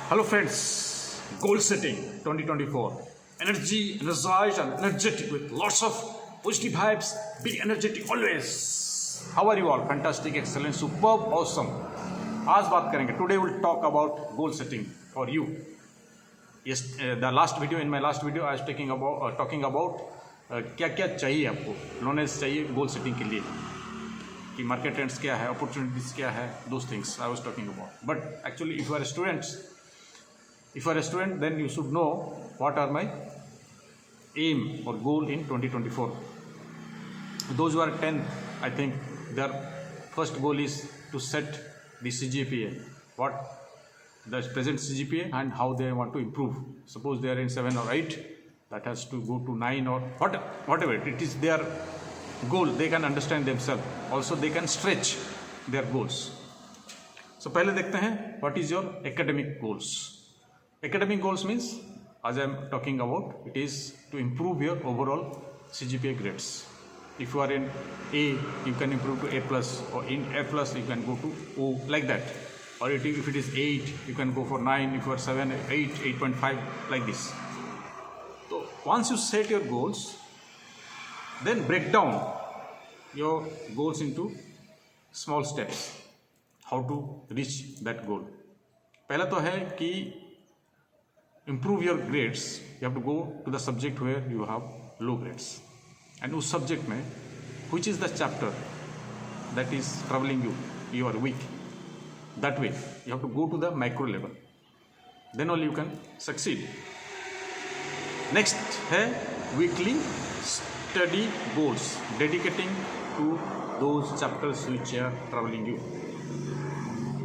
Hello friends, goal setting 2024. Energy, energized and energetic with lots of positive vibes. Be energetic always. How are you all? Fantastic, excellent, superb, awesome. आज बात करेंगे. Today we'll talk about goal setting for you. Yes, the last video, in my last video I was talking about क्या क्या चाहिए आपको, knowledge चाहिए goal setting के लिए, कि मार्केट ट्रेंड्स क्या है, अपॉर्चुनिटीज़ क्या है, those things I was talking about. But actually if you are a student, then you should know what are my aim or goal in 2024. Those who are 10, I think their first goal is to set the CGPA, what the present CGPA and how they want to improve. Suppose they are in 7 or 8, that has to go to 9 or whatever. It is their goal. They can understand themselves. Also, they can stretch their goals. So, पहले देखते हैं what is your academic goals. Academic goals means, as I am talking about, it is to improve your overall CGPA grades. If you are in A, you can improve to A plus, or in A plus, you can go to O, like that. Or if it is 8, you can go for 9. If you are 7, 8, 8.5, like this. So once you set your goals, then break down your goals into small steps. How to reach that goal. पहला तो है कि improve your grades, you have to go to the subject where you have low grades, and उस subject में which is the chapter that is troubling you, you are weak, that way you have to go to the micro level, then only you can succeed. Next है weekly study goals, dedicating to those chapters which are troubling you.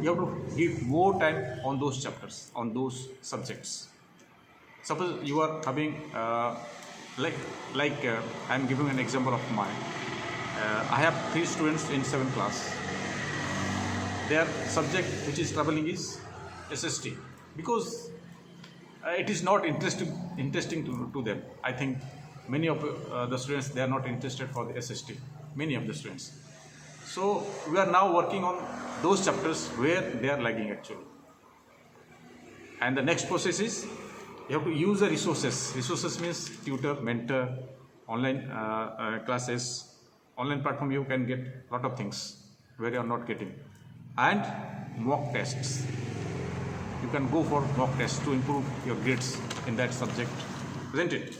You have to give more time on those chapters, on those subjects. Suppose you are having I am giving an example of mine. I have 3 students in 7th class. Their subject which is troubling is SST, because it is not interesting to them. I think many of the students, they are not interested for the SST. Many of the students. So we are now working on those chapters where they are lagging actually. And the next process is, you have to use the resources. Resources means tutor, mentor, online classes, online platform. You can get lot of things where you are not getting, and mock tests. You can go for mock tests to improve your grades in that subject, isn't it?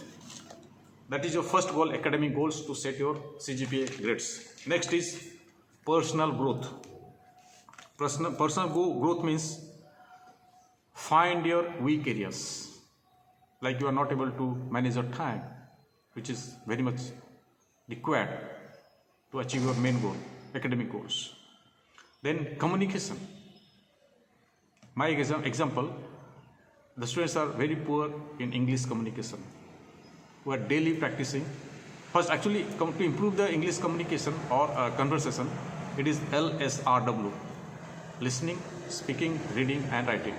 That is your first goal, academic goals, to set your CGPA grades. Next is personal growth. Personal growth means find your weak areas. Like you are not able to manage your time, which is very much required to achieve your main goal, academic goals. Then communication. My example, the students are very poor in English communication, who are daily practicing. First, actually, to improve the English communication or conversation, it is LSRW, listening, speaking, reading and writing.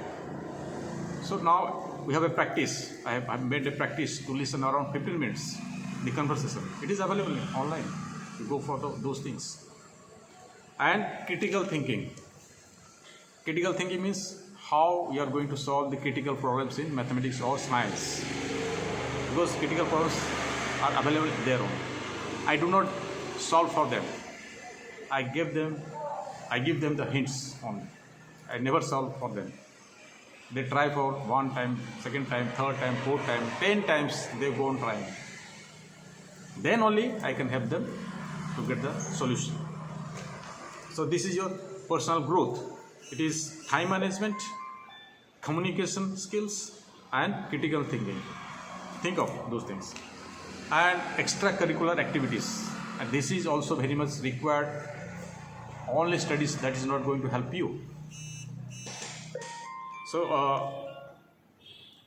So now we have a practice. I have made a practice to listen around 15 minutes, the conversation. It is available online. You go for those things. And critical thinking. Critical thinking means how you are going to solve the critical problems in mathematics or science. Because critical problems are available there only. I do not solve for them. I give them the hints only. I never solve for them. They try for 1 time, 2nd time, 3rd time, 4th time, 10 times they go on trying. Then only I can help them to get the solution. So this is your personal growth. It is time management, communication skills and critical thinking. Think of those things. And extracurricular activities. And this is also very much required. Only studies, that is not going to help you. So,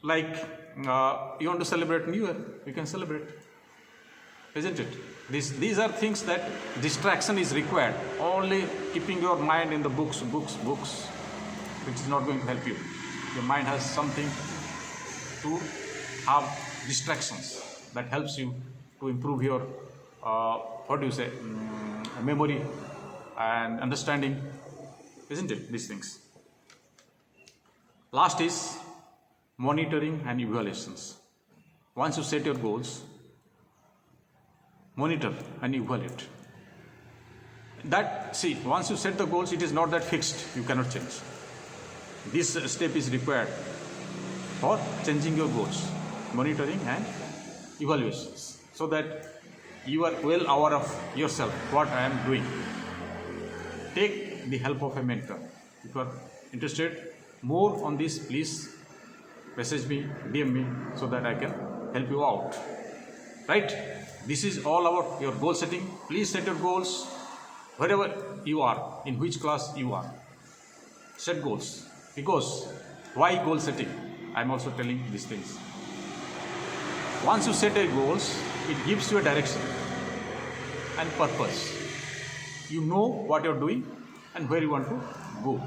you want to celebrate New Year, you can celebrate, isn't it? These are things that distraction is required. Only keeping your mind in the books, which is not going to help you. Your mind has something to have distractions that helps you to improve your, memory and understanding, isn't it? These things. Last is monitoring and evaluations. Once you set your goals, monitor and evaluate. Once you set the goals, it is not that fixed, you cannot change. This step is required for changing your goals, monitoring and evaluations, so that you are well aware of yourself, what I am doing. Take the help of a mentor. If you are interested more on this, please message me, DM me, so that I can help you out. Right? This is all about your goal setting. Please set your goals wherever you are, in which class you are. Set goals. Because why goal setting? I am also telling these things. Once you set your goals, it gives you a direction and purpose. You know what you are doing and where you want to go.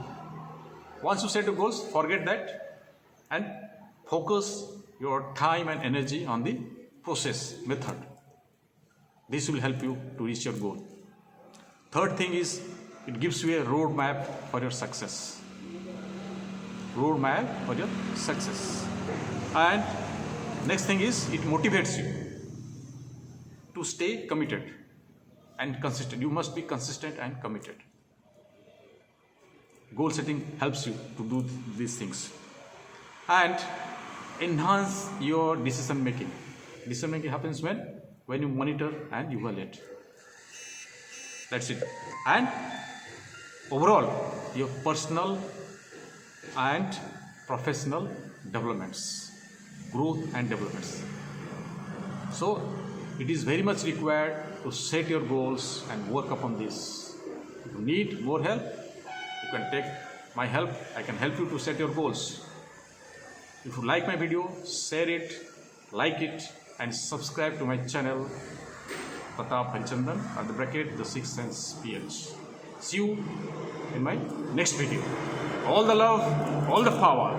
Once you set your goals, forget that and focus your time and energy on the process, method. This will help you to reach your goal. Third thing is, it gives you a roadmap for your success. Roadmap for your success. And next thing is, it motivates you to stay committed and consistent. You must be consistent and committed. Goal setting helps you to do these things. And enhance your decision making. Decision making happens when you monitor and evaluate. That's it. And overall, your personal and professional developments, growth and developments. So it is very much required to set your goals and work upon this. If you need more help, you can take my help. I can help you to set your goals. If you like my video, share it, like it, and subscribe to my channel, Pratap Hanchandan, at the bracket the Sixth Sense PH. See you in my next video. All the love, all the power.